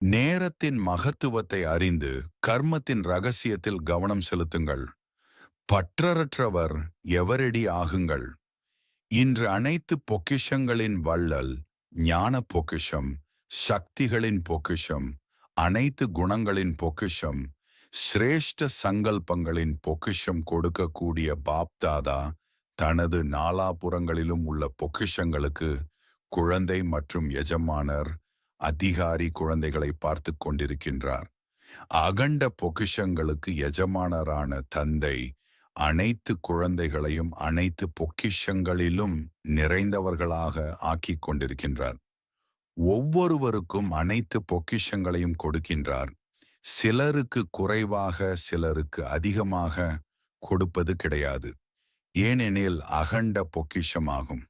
நேரத்தின் மகத்துவத்தை அறிந்து கர்மத்தின் ரகசியத்தில் கவனம் செலுத்துங்கள். பற்றறற்றவர் எவரடி ஆகுங்கள். இன்று அனைத்து பொக்கிஷங்களின் வள்ளல், ஞான பொக்கிஷம், சக்திகளின் பொக்கிஷம், அனைத்து குணங்களின் பொக்கிஷம், சிரேஷ்ட சங்கல்பங்களின் பொக்கிஷம் கொடுக்கக்கூடிய பாப்தாதா தனது நாலாபுறங்களிலும் உள்ள பொக்கிஷங்களுக்கு குழந்தை மற்றும் எஜமானர், அதிகாரி குழந்தைகளை பார்த்து கொண்டிருக்கின்றார். அகண்ட பொக்கிஷங்களுக்கு எஜமானரான தந்தை அனைத்து குழந்தைகளையும் அனைத்து பொக்கிஷங்களிலும் நிறைந்தவர்களாக ஆக்கிக் கொண்டிருக்கின்றார். ஒவ்வொருவருக்கும் அனைத்து பொக்கிஷங்களையும் கொடுக்கின்றார். சிலருக்கு குறைவாக, சிலருக்கு அதிகமாக கொடுப்பது கிடையாது. ஏனெனில் அகண்ட பொக்கிஷமாகும்.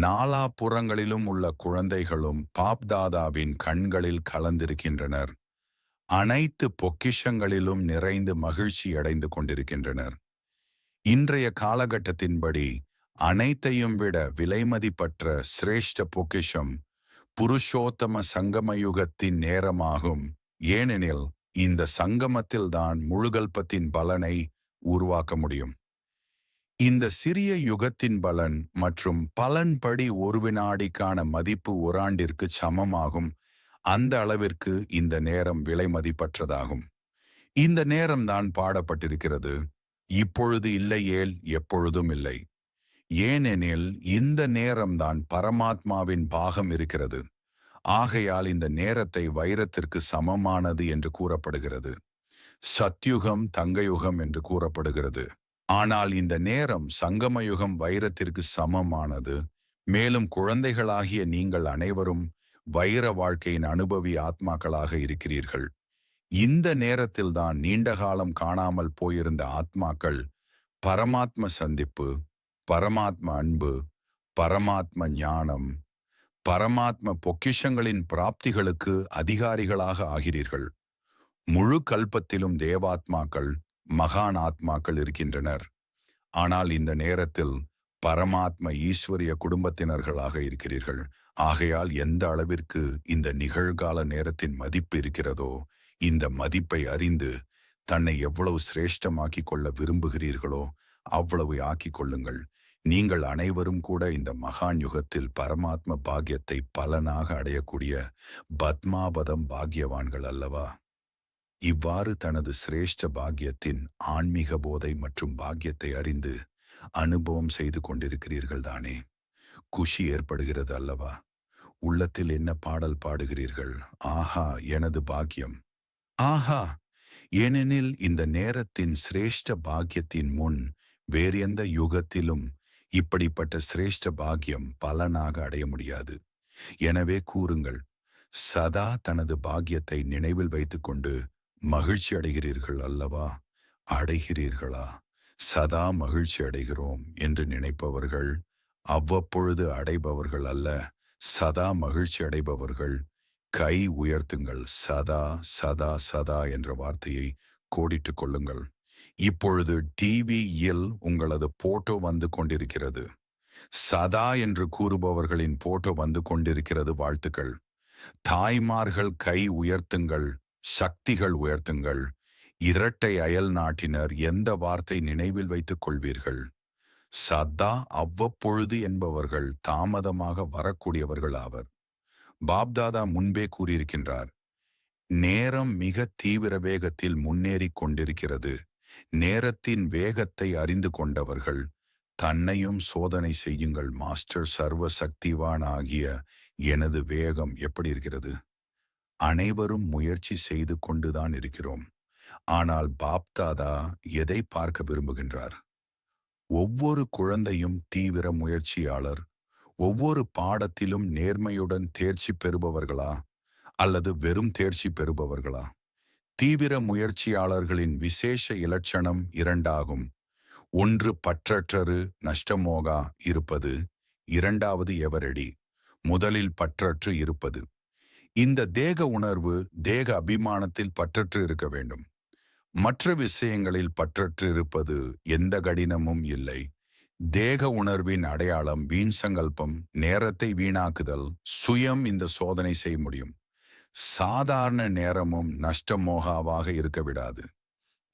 நாலாபுறங்களிலும் உள்ள குழந்தைகளும் பாப்தாதாவின் கண்களில் கலந்திருக்கின்றனர். அனைத்து பொக்கிஷங்களிலும் நிறைந்து மகிழ்ச்சி அடைந்து கொண்டிருக்கின்றனர். இன்றைய காலகட்டத்தின்படி அனைத்தையும் விட விலைமதிப்பற்ற சிரேஷ்ட பொக்கிஷம் புருஷோத்தம சங்கமயுகத்தின் நேரமாகும். ஏனெனில் இந்த சங்கமத்தில்தான் முழுகல்பத்தின் பலனை உருவாக்க முடியும். இந்த சிறிய யுகத்தின் பலன் மற்றும் பலன்படி ஒரு வினாடிக்கான மதிப்பு ஓராண்டிற்கு சமமாகும். அந்த அளவிற்கு இந்த நேரம் விலை மதிப்பற்றதாகும். இந்த நேரம்தான் பாடப்பட்டிருக்கிறது, இப்பொழுது இல்லையேல் எப்பொழுதும் இல்லை. ஏனெனில் இந்த நேரம்தான் பரமாத்மாவின் பாகம் இருக்கிறது. ஆகையால் இந்த நேரத்தை வைரத்திற்கு சமமானது என்று கூறப்படுகிறது. சத்யுகம் தங்கயுகம் என்று கூறப்படுகிறது. ஆனால் இந்த நேரம் சங்கமயுகம் வைரத்திற்கு சமமானது. மேலும் குழந்தைகளாகிய நீங்கள் அனைவரும் வைர வாழ்க்கையின் அனுபவி ஆத்மாக்களாக இருக்கிறீர்கள். இந்த நேரத்தில்தான் நீண்ட காலம் காணாமல் போயிருந்த ஆத்மாக்கள் பரமாத்ம சந்திப்பு, பரமாத்ம அன்பு, பரமாத்ம ஞானம், பரமாத்ம பொக்கிஷங்களின் பிராப்திகளுக்கு அதிகாரிகளாக ஆகிறீர்கள். முழு கல்பத்திலும் தேவாத்மாக்கள், மகான் ஆத்மாக்கள் இருக்கின்றனர். ஆனால் இந்த நேரத்தில் பரமாத்ம ஈஸ்வரிய குடும்பத்தினர்களாக இருக்கிறீர்கள். ஆகையால் எந்த அளவிற்கு இந்த நிகழ்கால நேரத்தின் மதிப்பு இருக்கிறதோ, இந்த மதிப்பை அறிந்து தன்னை எவ்வளவு சிரேஷ்டமாக்கிக் கொள்ள விரும்புகிறீர்களோ அவ்வளவு ஆக்கிக் கொள்ளுங்கள். நீங்கள் அனைவரும் கூட இந்த மகான் யுகத்தில் பரமாத்ம பாக்கியத்தை பலனாக அடையக்கூடிய பத்மாபதம் பாக்கியவான்கள் அல்லவா? இவ்வாறு தனது சிரேஷ்ட பாக்கியத்தின் ஆன்மீக போதை மற்றும் பாக்கியத்தை அறிந்து அனுபவம் செய்து கொண்டிருக்கிறீர்கள் தானே? குஷி ஏற்படுகிறது அல்லவா? உள்ளத்தில் என்ன பாடல் பாடுகிறீர்கள்? ஆஹா, எனது பாக்கியம்! ஆஹா! ஏனெனில் இந்த நேரத்தின் சிரேஷ்ட பாக்கியத்தின் முன் வேறு எந்த யுகத்திலும் இப்படிப்பட்ட சிரேஷ்ட பாக்கியம் பலனாக அடைய முடியாது. எனவே கூறுங்கள், சதா தனது பாக்கியத்தை நினைவில் வைத்துக்கொண்டு மகிழ்ச்சி அடைகிறீர்கள் அல்லவா? அடைகிறீர்களா? சதா மகிழ்ச்சி அடைகிறோம் என்று நினைப்பவர்கள் அவ்வப்பொழுது அடைபவர்கள் அல்ல, சதா மகிழ்ச்சி அடைபவர்கள். கை உயர்த்துங்கள். சதா சதா சதா என்ற வார்த்தையை கோடிட்டுக் கொள்ளுங்கள். இப்பொழுது டிவியில் உங்களது போட்டோ வந்து கொண்டிருக்கிறது. சதா என்று கூறுபவர்களின் போட்டோ வந்து கொண்டிருக்கிறது. வாழ்த்துக்கள். தாய்மார்கள் கை உயர்த்துங்கள், சக்திகள் உயர்த்துங்கள். இரட்டை அயல் நாட்டினர் எந்த வார்த்தை நினைவில் வைத்துக் கொள்வீர்கள்? சதா அவ்வப்பொழுது என்பவர்கள் தாமதமாக வரக்கூடியவர்கள் ஆவர். பாப்தாதா முன்பே கூறியிருக்கின்றார், நேரம் மிக தீவிர வேகத்தில் முன்னேறி கொண்டிருக்கிறது. நேரத்தின் வேகத்தை அறிந்து கொண்டவர்கள் தன்னையும் சோதனை செய்யுங்கள். மாஸ்டர் சர்வ சக்திவான் ஆகிய எனது வேகம் எப்படி இருக்கிறது? அனைவரும் முயற்சி செய்து கொண்டுதான் இருக்கிறோம். ஆனால் பாப்தாதா எதை பார்க்க விரும்புகின்றார்? ஒவ்வொரு குழந்தையும் தீவிர முயற்சியாளர். ஒவ்வொரு பாடத்திலும் நேர்மையுடன் தேர்ச்சி பெறுபவர்களா அல்லது வெறும் தேர்ச்சி பெறுபவர்களா? தீவிர முயற்சியாளர்களின் விசேஷ இலட்சணம் இரண்டாகும். ஒன்று பற்றற்று நஷ்டமோகா இருப்பது, இரண்டாவது எவரடி முதலில் பற்றற்று இருப்பது. இந்த தேக உணர்வு தேக அபிமானத்தில் பற்றற்று இருக்க வேண்டும். மற்ற விஷயங்களில் பற்றற்று இருப்பது எந்த கடினமும் இல்லை. தேக உணர்வின் அடையாளம் வீண் சங்கல்பம், நேரத்தை வீணாக்குதல். சுயம் இந்த சோதனை செய்ய முடியும். சாதாரண நேரமும் நஷ்டமோகாவாக இருக்க விடாது.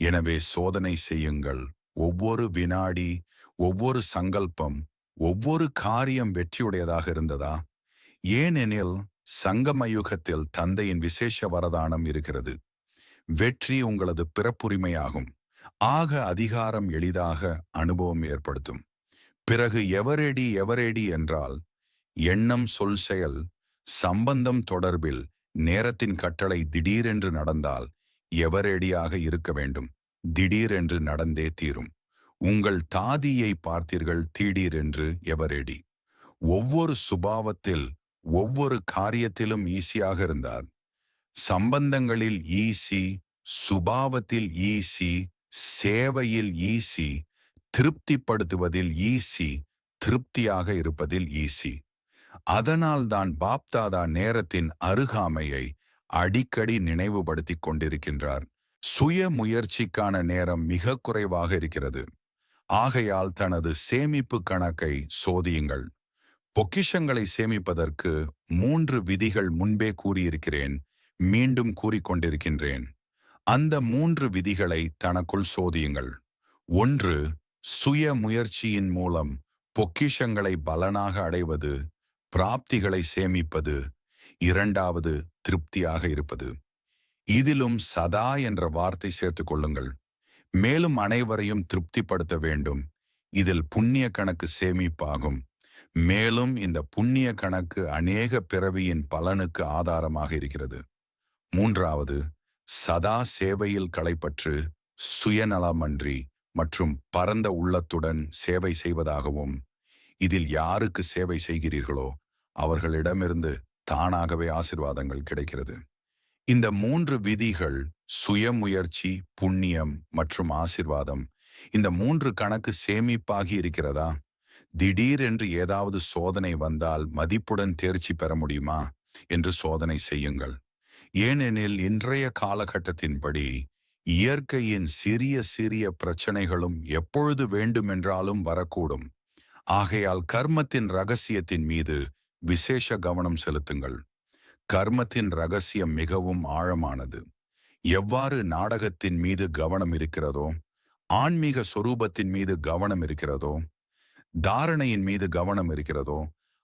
எனவே சோதனை செய்யுங்கள். ஒவ்வொரு வினாடி, ஒவ்வொரு சங்கல்பம், ஒவ்வொரு காரியம் வெற்றியுடையதாக இருந்ததா? ஏனெனில் சங்கமயுகத்தில் தந்தையின் விசேஷ வரதானம் இருக்கிறது. வெற்றி உங்களது பிறப்புரிமையாகும். ஆக அதிகாரம் எளிதாக அனுபவம் ஏற்படுத்தும். பிறகு எவரெடி எவரெடி என்றால் எண்ணம் சொல் செயல் சம்பந்தம் தொடர்பில் நேரத்தின் கட்டளை திடீரென்று நடந்தால் எவரெடியாக இருக்க வேண்டும். திடீரென்று நடந்தே தீரும். உங்கள் தாதியை பார்த்தீர்கள் திடீரென்று எவரெடி. ஒவ்வொரு சுபாவத்தில் ஒவ்வொரு காரியத்திலும் ஈஸியாக இருந்தார். சம்பந்தங்களில் ஈசி, சுபாவத்தில் ஈசி, சேவையில் ஈசி, திருப்திப்படுத்துவதில் ஈசி, திருப்தியாக இருப்பதில் ஈசி. அதனால்தான் பாப்தாதா நேரத்தின் அருகாமையை அடிக்கடி நினைவுபடுத்திக் கொண்டிருக்கின்றார். சுய முயற்சிக்கான நேரம் மிக குறைவாக இருக்கிறது. ஆகையால் தனது சேமிப்பு கணக்கை சோதியுங்கள். பொக்கிஷங்களை சேமிப்பதற்கு 3 விதிகள் முன்பே கூறியிருக்கிறேன், மீண்டும் கூறிக்கொண்டிருக்கின்றேன். அந்த 3 விதிகளை தனக்குள் சோதியுங்கள். 1. சுய முயற்சியின் மூலம் பொக்கிஷங்களை பலனாக அடைவது, பிராப்திகளை சேமிப்பது. 2. திருப்தியாக இருப்பது. இதிலும் சதா என்ற வார்த்தை சேர்த்துக் கொள்ளுங்கள். மேலும் அனைவரையும் திருப்திப்படுத்த வேண்டும். இதில் புண்ணிய கணக்கு சேமிப்பாகும். மேலும் இந்த புண்ணிய கணக்கு அநேக பிறவியின் பலனுக்கு ஆதாரமாக இருக்கிறது. 3. சதா சேவையில் களைப்பற்று சுயநலமன்றி மற்றும் பரந்த உள்ளத்துடன் சேவை செய்வதாகவும், இதில் யாருக்கு சேவை செய்கிறீர்களோ அவர்களிடமிருந்து தானாகவே ஆசீர்வாதங்கள் கிடைக்கிறது. இந்த 3 விதிகள் சுயமுயற்சி, புண்ணியம் மற்றும் ஆசீர்வாதம், இந்த 3 கணக்கு சேமிப்பாகி இருக்கிறதா? திடீரென்று ஏதாவது சோதனை வந்தால் மதிப்புடன் தேர்ச்சி பெற முடியுமா என்று சோதனை செய்யுங்கள். ஏனெனில் இன்றைய காலகட்டத்தின்படி இயற்கையின் சிறிய சிறிய பிரச்சனைகளும் எப்பொழுது வேண்டுமென்றாலும் வரக்கூடும். ஆகையால் கர்மத்தின் ரகசியத்தின் மீது விசேஷ கவனம் செலுத்துங்கள். கர்மத்தின் ரகசியம் மிகவும் ஆழமானது. எவ்வாறு நாடகத்தின் மீது கவனம் இருக்கிறதோ, ஆன்மீக சொரூபத்தின் மீது கவனம் இருக்கிறதோ, தாரணையின் மீது கவனம் இருக்கிறதோ,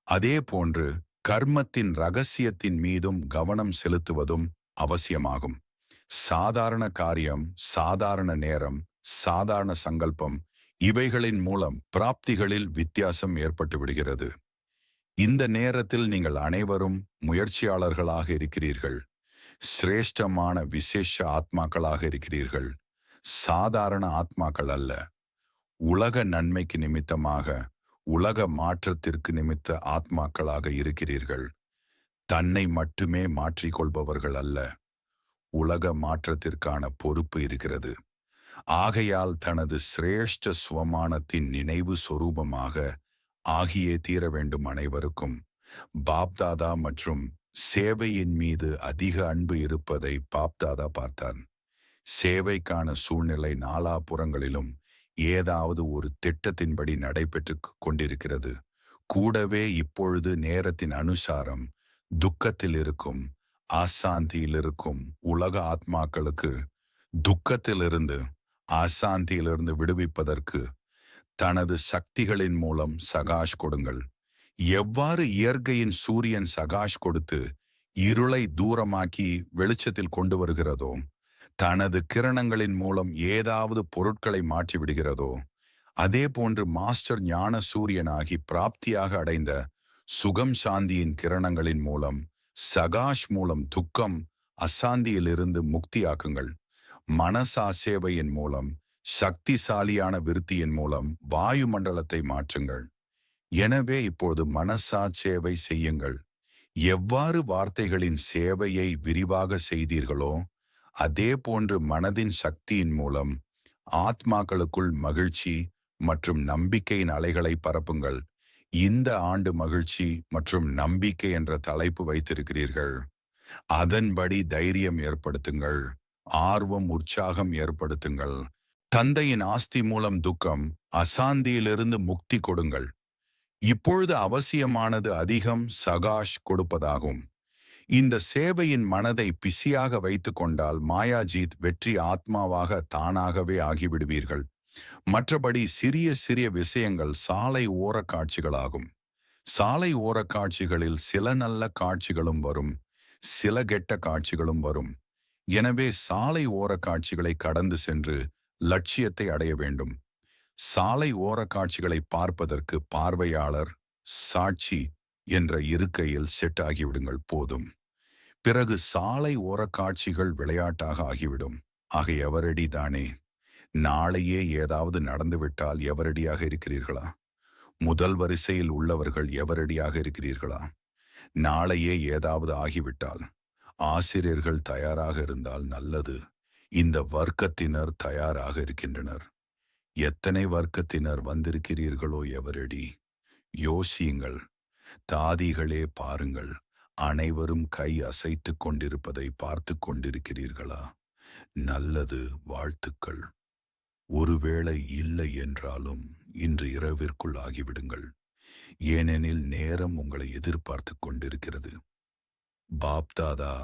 அதே போன்று கர்மத்தின் ரகசியத்தின் மீதும் கவனம் செலுத்துவதும் அவசியமாகும். சாதாரண காரியம், சாதாரண நேரம், சாதாரண சங்கல்பம், இவைகளின் மூலம் பிராப்திகளில் வித்தியாசம் ஏற்பட்டு விடுகிறது. இந்த நேரத்தில் நீங்கள் அனைவரும் முயற்சியாளர்களாக இருக்கிறீர்கள். சிரேஷ்டமான விசேஷ ஆத்மாக்களாக இருக்கிறீர்கள். சாதாரண ஆத்மாக்கள் அல்ல. உலக நன்மைக்கு நிமித்தமாக, உலக மாற்றத்திற்கு நிமித்த ஆத்மாக்களாக இருக்கிறீர்கள். தன்னை மட்டுமே மாற்றிக்கொள்பவர்கள் அல்ல. உலக மாற்றத்திற்கான பொறுப்பு இருக்கிறது. ஆகையால் தனது சிரேஷ்ட சுவமானத்தின் நினைவு சொரூபமாக ஆகியே தீர வேண்டும். அனைவருக்கும் பாப்தாதா மற்றும் சேவையின் மீது அதிக அன்பு இருப்பதை பாப்தாதா பார்த்தார். சேவைக்கான சூழ்நிலை நாலாபுறங்களிலும் ஏதாவது ஒரு திட்டத்தின்படி நடைபெற்று கொண்டிருக்கிறது. கூடவே இப்பொழுது நேரத்தின் அனுசாரம் துக்கத்தில் இருக்கும், ஆசாந்தியில் இருக்கும் உலக ஆத்மாக்களுக்கு துக்கத்திலிருந்து ஆசாந்தியிலிருந்து விடுவிப்பதற்கு தனது சக்திகளின் மூலம் சகாஷ் கொடுங்கள். எவ்வாறு இயற்கையின் சூரியன் சகாஷ் கொடுத்து இருளை தூரமாக்கி வெளிச்சத்தில் கொண்டு வருகிறதோ, தனது கிரணங்களின் மூலம் ஏதாவது பொருட்களை மாற்றி விடுகிறதோ, அதே போன்று மாஸ்டர் ஞான சூரியனாகி பிராப்தியாக அடைந்த சுகம் சாந்தியின் கிரணங்களின் மூலம் சகாஷ் மூலம் துக்கம் அசாந்தியிலிருந்து முக்தியாக்குங்கள். மனசா சேவையின் மூலம் சக்திசாலியான விருத்தியின் மூலம் வாயு மண்டலத்தை மாற்றுங்கள். எனவே இப்போது மனசா சேவை செய்யுங்கள். எவ்வாறு வார்த்தைகளின் சேவையை விரிவாக செய்தீர்களோ அதே போன்று மனதின் சக்தியின் மூலம் ஆத்மாக்களுக்குள் மகிழ்ச்சி மற்றும் நம்பிக்கையின் அலைகளை பரப்புங்கள். இந்த ஆண்டு மகிழ்ச்சி மற்றும் நம்பிக்கை என்ற தலைப்பு வைத்திருக்கிறீர்கள். அதன்படி தைரியம் ஏற்படுத்துங்கள். ஆர்வம், உற்சாகம் ஏற்படுத்துங்கள். தந்தையின் ஆஸ்தி மூலம் துக்கம் அசாந்தியிலிருந்து முக்தி கொடுங்கள். இப்பொழுது அவசியமானது அதிகம் சகாஷ் கொடுப்பதாகும். இந்த சேவையின் மனதை பிஸியாக வைத்துக் கொண்டால் மாயாஜீத் வெற்றி ஆத்மாவாக தானாகவே ஆகிவிடுவீர்கள். மற்றபடி சிறிய சிறிய விஷயங்கள் சாலை ஓர காட்சிகளாகும். சாலை ஓர காட்சிகளில் சில நல்ல காட்சிகளும் வரும், சில கெட்ட காட்சிகளும் வரும். எனவே சாலை ஓர காட்சிகளை கடந்து சென்று லட்சியத்தை அடைய வேண்டும். சாலை ஓர காட்சிகளை பார்ப்பதற்கு பார்வையாளர், சாட்சி என்ற இருக்கையில் செட் ஆகிவிடுங்கள் போதும். பிறகு சாலை ஓர காட்சிகள் விளையாட்டாக ஆகிவிடும். ஆக எவரடி தானே. நாளையே ஏதாவது நடந்துவிட்டால் எவரடியாக இருக்கிறீர்களா? முதல் வரிசையில் உள்ளவர்கள் எவரடியாக இருக்கிறீர்களா? நாளையே ஏதாவது ஆகிவிட்டால் ஆசிரியர்கள் தயாராக இருந்தால் நல்லது. இந்த வர்க்கத்தினர் தயாராக இருக்கின்றனர். எத்தனை வர்க்கத்தினர் வந்திருக்கிறீர்களோ எவரடி? யோசியுங்கள். தாதிகளே பாருங்கள். அனைவரும் கை அசைத்துக் கொண்டிருப்பதை பார்த்து கொண்டிருக்கிறீர்களா? நல்லது, வாழ்த்துக்கள். ஒருவேளை இல்லை என்றாலும் இன்று இரவிற்குள் ஆகிவிடுங்கள். ஏனெனில் நேரம் உங்களை எதிர்பார்த்து கொண்டிருக்கிறது. பாப்தாதா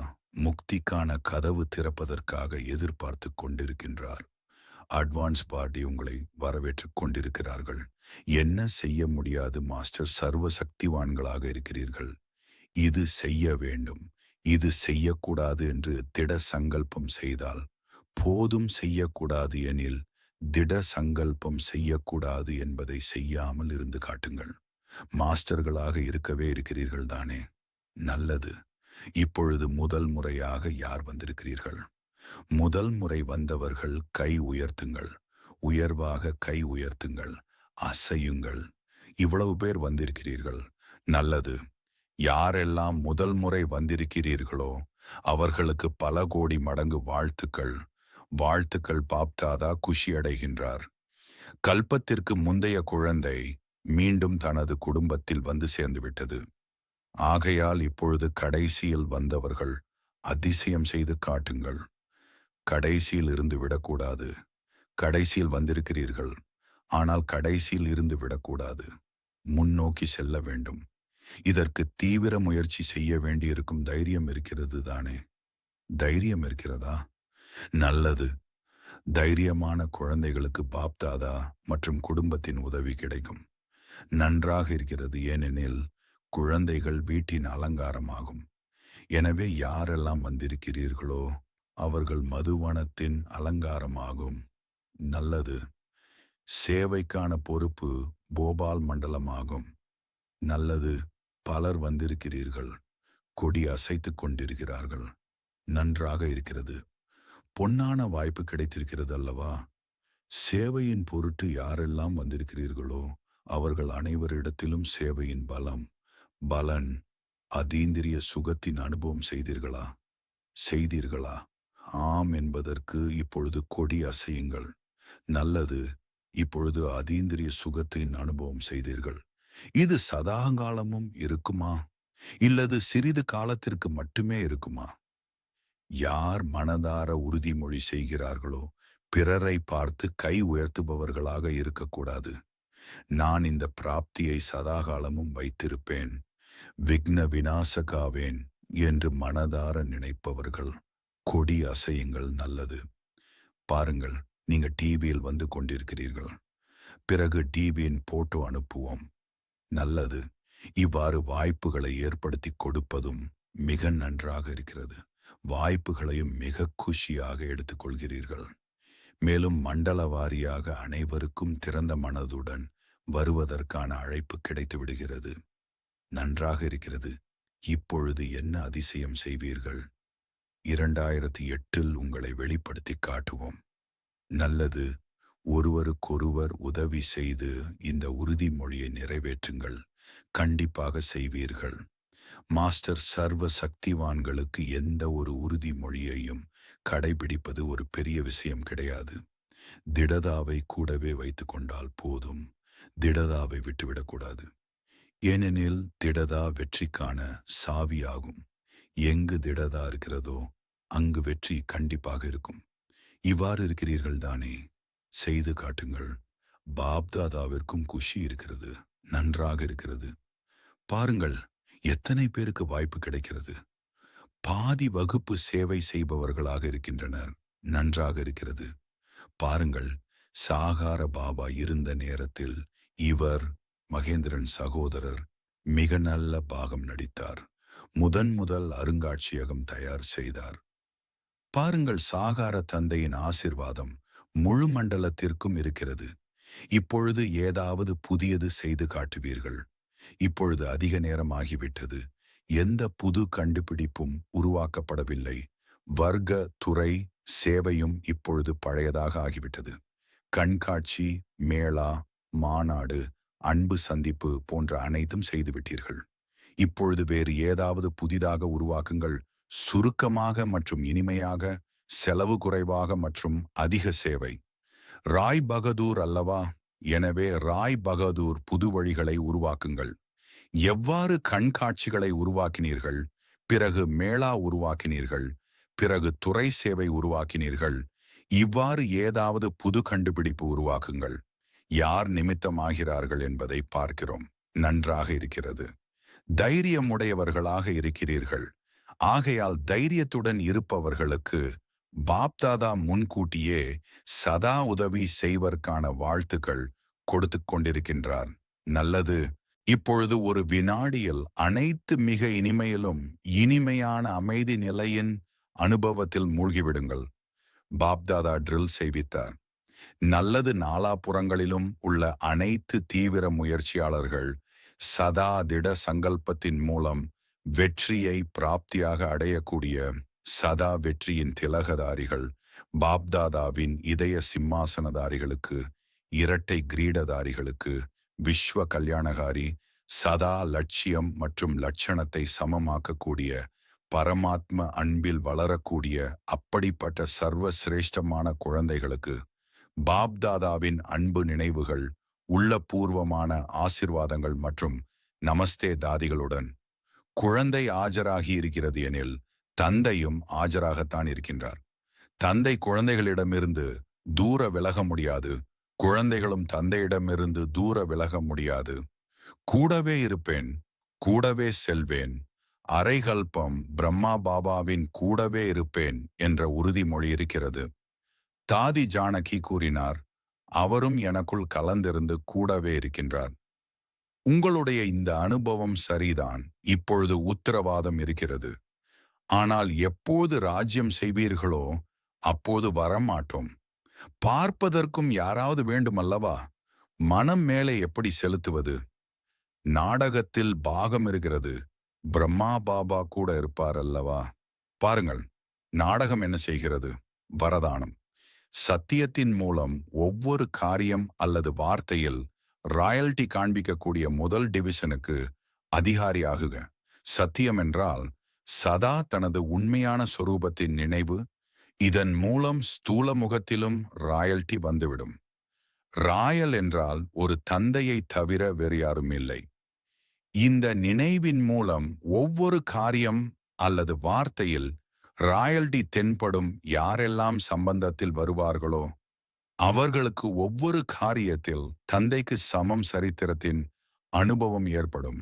முக்திக்கான கதவு திறப்பதற்காக எதிர்பார்த்து கொண்டிருக்கின்றார். அட்வான்ஸ் பார்ட்டி உங்களை வரவேற்றுக் கொண்டிருக்கிறார்கள். என்ன செய்ய முடியாது மாஸ்டர், சர்வ சக்திவான்களாக இருக்கிறீர்கள். இது செய்ய வேண்டும், இது செய்யக்கூடாது என்று திட சங்கல்பம் செய்தால் போதும். செய்யக்கூடாது எனில் திட சங்கல்பம் செய்யக்கூடாது என்பதை செய்யாமல் இருந்து காட்டுங்கள். மாஸ்டர்களாக இருக்கவே இருக்கிறீர்கள் தானே? நல்லது. இப்பொழுது முதல் முறையாக யார் வந்திருக்கிறீர்கள்? முதல் முறை வந்தவர்கள் கை உயர்த்துங்கள். உயர்வாக கை உயர்த்துங்கள். அசையுங்கள். இவ்வளவு பேர் வந்திருக்கிறீர்கள். நல்லது. யாரெல்லாம் முதல் முறை வந்திருக்கிறீர்களோ அவர்களுக்கு பல கோடி மடங்கு வாழ்த்துக்கள். வாழ்த்துக்கள். பாப்தாதா குஷி அடைகின்றார். கல்பத்திற்கு முந்தைய குழந்தை மீண்டும் தனது குடும்பத்தில் வந்து சேர்ந்துவிட்டது. ஆகையால் இப்பொழுது கடைசியில் வந்தவர்கள் அதிசயம் செய்து காட்டுங்கள். கடைசியில் இருந்து விடக்கூடாது. கடைசியில் வந்திருக்கிறீர்கள், ஆனால் கடைசியில் இருந்து விடக்கூடாது. முன்னோக்கி செல்ல வேண்டும். இதற்கு தீவிர முயற்சி செய்ய வேண்டியிருக்கும். தைரியம் இருக்கிறது தானே? தைரியம் இருக்கிறதா? நல்லது. தைரியமான குழந்தைகளுக்கு பாப்தாதா மற்றும் குடும்பத்தின் உதவி கிடைக்கும். நன்றாக இருக்கிறது. ஏனெனில் குழந்தைகள் வீட்டின் அலங்காரமாகும். எனவே யாரெல்லாம் வந்திருக்கிறீர்களோ அவர்கள் மதுவனத்தின் அலங்காரமாகும். நல்லது. சேவைக்கான பொறுப்பு போபால் மண்டலமாகும். நல்லது. பலர் வந்திருக்கிறீர்கள். கொடி அசைத்துக் கொண்டிருக்கிறார்கள். நன்றாக இருக்கிறது. பொன்னான வாய்ப்பு கிடைத்திருக்கிறது அல்லவா? சேவையின் பொருட்டு யாரெல்லாம் வந்திருக்கிறீர்களோ அவர்கள் அனைவரிடத்திலும் சேவையின் பலன், அதீந்திரிய சுகத்தின் அனுபவம் செய்தீர்களா? செய்தீர்களா? ஆம் என்பதற்கு இப்பொழுது கொடி அசையுங்கள். நல்லது. இப்பொழுது அதீந்திரிய சுகத்தின் அனுபவம் செய்தீர்கள். இது சதாகாலமும் இருக்குமா, இல்லது சிறிது காலத்திற்கு மட்டுமே இருக்குமா? யார் மனதார உறுதிமொழி செய்கிறார்களோ பிறரை பார்த்து கை உயர்த்துபவர்களாக இருக்கக்கூடாது. நான் இந்த பிராப்தியை சதாகாலமும் வைத்திருப்பேன், விக்ன விநாசகாவேன் என்று மனதார நினைப்பவர்கள் கொடி அசையுங்கள். நல்லது. பாருங்கள், நீங்க டிவியில் வந்து கொண்டிருக்கிறீர்கள். பிறகு டிவியின் போட்டோ அனுப்புவோம். நல்லது. இவ்வாறு வாய்ப்புகளை ஏற்படுத்தி கொடுப்பதும் மிக நன்றாக இருக்கிறது. வாய்ப்புகளையும் மிக குஷியாக எடுத்துக்கொள்கிறீர்கள். மேலும் மண்டல வாரியாக அனைவருக்கும் திறந்த மனதுடன் வருவதற்கான அழைப்பு கிடைத்து விடுகிறது. நன்றாக இருக்கிறது. இப்பொழுது என்ன அதிசயம் செய்வீர்கள்? 2008 உங்களை வெளிப்படுத்தி காட்டுவோம். நல்லது. ஒருவருக்கொருவர் உதவி செய்து இந்த உறுதிமொழியை நிறைவேற்றுங்கள். கண்டிப்பாக செய்வீர்கள். மாஸ்டர் சர்வ சக்திவான்களுக்கு எந்த ஒரு உறுதிமொழியையும் கடைபிடிப்பது ஒரு பெரிய விஷயம் கிடையாது. திடதாவை கூடவே வைத்து கொண்டால் போதும். திடதாவை விட்டுவிடக்கூடாது. ஏனெனில் திடதா வெற்றிக்கான சாவியாகும். எங்கு திடதா இருக்கிறதோ அங்கு வெற்றி கண்டிப்பாக இருக்கும். இவ்வாறு இருக்கிறீர்கள் தானே? செய்து காட்டுங்கள். பாப்தாதாவிற்கும் குஷி இருக்கிறது. நன்றாக இருக்கிறது. பாருங்கள், எத்தனை பேருக்கு வாய்ப்பு கிடைக்கிறது. பாதி வகுப்பு சேவை செய்பவர்களாக இருக்கின்றனர். நன்றாக இருக்கிறது. பாருங்கள், சாகார பாபா இருந்த நேரத்தில் இவர், மகேந்திரன் சகோதரர், மிக நல்ல பாகம் நடித்தார். முதல் அருங்காட்சியகம் தயார் செய்தார். பாருங்கள், சாகார தந்தையின் ஆசிர்வாதம் முழு மண்டலத்திற்கும் இருக்கிறது. இப்பொழுது ஏதாவது புதியது செய்து காட்டுவீர்கள். இப்பொழுது அதிக நேரம் ஆகிவிட்டது. எந்த புது கண்டுபிடிப்பும் உருவாக்கப்படவில்லை. வர்க்க துறை சேவையும் இப்பொழுது பழையதாக ஆகிவிட்டது. கண்காட்சி, மேளா, மாநாடு, அன்பு சந்திப்பு போன்ற அனைத்தும் செய்துவிட்டீர்கள். இப்பொழுது வேறு ஏதாவது புதிதாக உருவாக்குங்கள். சுருக்கமாக மற்றும் இனிமையாக, செலவு குறைவாக மற்றும் அதிக சேவை. ராய் பகதூர் அல்லவா? எனவே ராய் பகதூர் புது வழிகளை உருவாக்குங்கள். எவ்வாறு கண்காட்சிகளை உருவாக்கினீர்கள், பிறகு மேளா உருவாக்கினீர்கள், பிறகு துறை சேவை உருவாக்கினீர்கள். இவ்வாறு ஏதாவது புது கண்டுபிடிப்பு உருவாக்குங்கள். யார் நிமித்தமாகிறார்கள் என்பதை பார்க்கிறோம். நன்றாக இருக்கிறது. தைரியமுடையவர்களாக இருக்கிறீர்கள். ஆகையால் தைரியத்துடன் இருப்பவர்களுக்கு பாப்தாதா முன்கூட்டியே சதா உதவி செய்வதற்கான வாழ்த்துக்கள் கொடுத்து கொண்டிருக்கின்றார். நல்லது. இப்பொழுது ஒரு வினாடியில் அனைத்து மிக இனிமையிலும் இனிமையான அமைதி நிலையின் அனுபவத்தில் மூழ்கிவிடுங்கள். பாப்தாதா ட்ரில் செய்வித்தார். நல்லது. நாலாபுறங்களிலும் உள்ள அனைத்து தீவிர முயற்சியாளர்கள் சதா திட சங்கல்பத்தின் மூலம் வெற்றியை பிராப்தியாக அடையக்கூடிய சதா வெற்றியின் திலகதாரிகள், பாப்தாதாவின் இதய சிம்மாசனதாரிகளுக்கு, இரட்டை கிரீடதாரிகளுக்கு, விஸ்வ கல்யாணகாரி, சதா லட்சியம் மற்றும் லட்சணத்தை சமமாக்கக்கூடிய பரமாத்ம அன்பில் வளரக்கூடிய அப்படிப்பட்ட சர்வ சிரேஷ்டமான குழந்தைகளுக்கு பாப்தாதாவின் அன்பு நினைவுகள், உள்ளபூர்வமான ஆசிர்வாதங்கள் மற்றும் நமஸ்தே தாதிகளுடன். குழந்தை ஆஜராகி இருக்கிறது எனில் தந்தையும் ஆஜராகத்தான் இருக்கின்றார். தந்தை குழந்தைகளிடமிருந்து தூர விலக முடியாது. குழந்தைகளும் தந்தையிடமிருந்து தூர விலக முடியாது. கூடவே இருப்பேன், கூடவே செல்வேன். அரைகல்பம் பிரம்மா பாபாவின் கூடவே இருப்பேன் என்ற உறுதிமொழி இருக்கிறது. தாதி ஜானகி கூறினார், அவரும் எனக்குள் கலந்திருந்து கூடவே இருக்கின்றார். உங்களுடைய இந்த அனுபவம் சரிதான். இப்பொழுது உத்தரவாதம் இருக்கிறது. ஆனால் எப்போது ராஜ்யம் செய்வீர்களோ அப்போது வரமாட்டோம். பார்ப்பதற்கும் யாராவது வேண்டுமல்லவா? மனம் மேலே எப்படி செலுத்துவது? நாடகத்தில் பாகம் இருக்கிறது. பிரம்மா பாபா கூட இருப்பார் அல்லவா? பாருங்கள், நாடகம் என்ன செய்கிறது? வரதானம். சத்தியத்தின் மூலம் ஒவ்வொரு காரியம் அல்லது வார்த்தையில் ராயல்டி காண்பிக்கக்கூடிய முதல் டிவிஷனுக்கு அதிகாரியாகுக. சத்தியம் என்றால் சதா தனது உண்மையான சொரூபத்தின் நினைவு. இதன் மூலம் ஸ்தூல முகத்திலும் ராயல்டி வந்துவிடும். ராயல் என்றால் ஒரு தந்தையை தவிர வேறு யாரும் இல்லை. இந்த நினைவின் மூலம் ஒவ்வொரு காரியம் அல்லது வார்த்தையில் ராயல்டி தென்படும். யாரெல்லாம் சம்பந்தத்தில் வருவார்களோ அவர்களுக்கு ஒவ்வொரு காரியத்தில் தந்தைக்கு சமம் சரித்திரத்தின் அனுபவம் ஏற்படும்.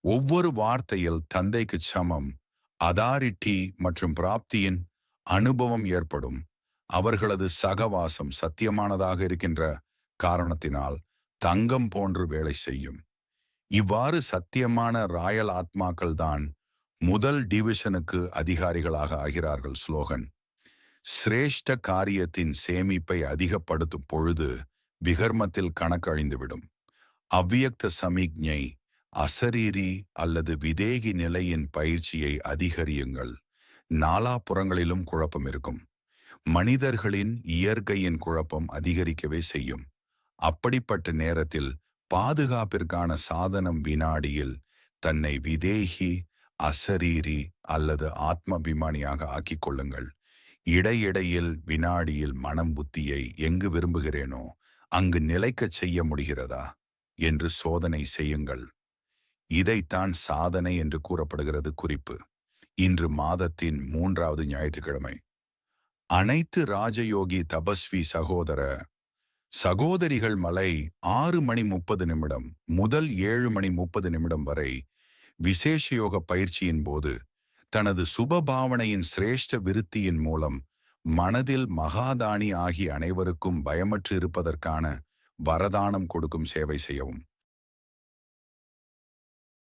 ஒவ்வொரு வார்த்தையில் தந்தைக்கு சமம் அதாரிட்டி மற்றும் பிராப்தியின் அனுபவம் ஏற்படும். அவர்களது சகவாசம் சத்தியமானதாக இருக்கின்ற காரணத்தினால் தங்கம் போன்று வேலை செய்யும். இவ்வாறு சத்தியமான ராயல் ஆத்மாக்கள் தான் முதல் டிவிஷனுக்கு அதிகாரிகளாக ஆகிறார்கள். ஸ்லோகன். சிரேஷ்ட காரியத்தின் சேமிப்பை அதிகப்படுத்தும் பொழுது விகர்மத்தில் கணக்கழிந்துவிடும். அவ்வியக்த சமிக்ஞை, அசரீரி அல்லது விதேகி நிலையின் பயிற்சியை அதிகரியுங்கள். நாலாபுறங்களிலும் குழப்பம் இருக்கும். மனிதர்களின் இயற்கையின் குழப்பம் அதிகரிக்கவே செய்யும். அப்படிப்பட்ட நேரத்தில் பாதுகாப்பிற்கான சாதனம் வினாடியில் தன்னை விதேகி, அசரீரி அல்லது ஆத்மாபிமானியாக ஆக்கிக் கொள்ளுங்கள். இடையிடையில் வினாடியில் மனம் புத்தியை எங்கு விரும்புகிறேனோ அங்கு நிலைக்கச் செய்ய முடிகிறதா என்று சோதனை செய்யுங்கள். இதைத்தான் சாதனை என்று கூறப்படுகிறது. குறிப்பு: இன்று மாதத்தின் 3வது ஞாயிற்றுக்கிழமை. அனைத்து ராஜயோகி தபஸ்வி சகோதர சகோதரிகள் மலை 6:30 முதல் 7:30 வரை விசேஷ யோக பயிற்சியின் போது தனது சுபபாவனையின் சிரேஷ்ட விருத்தியின் மூலம் மனதில் மகாதானி ஆகிய அனைவருக்கும் பயமற்று இருப்பதற்கான வரதானம் கொடுக்கும் சேவை செய்யவும்.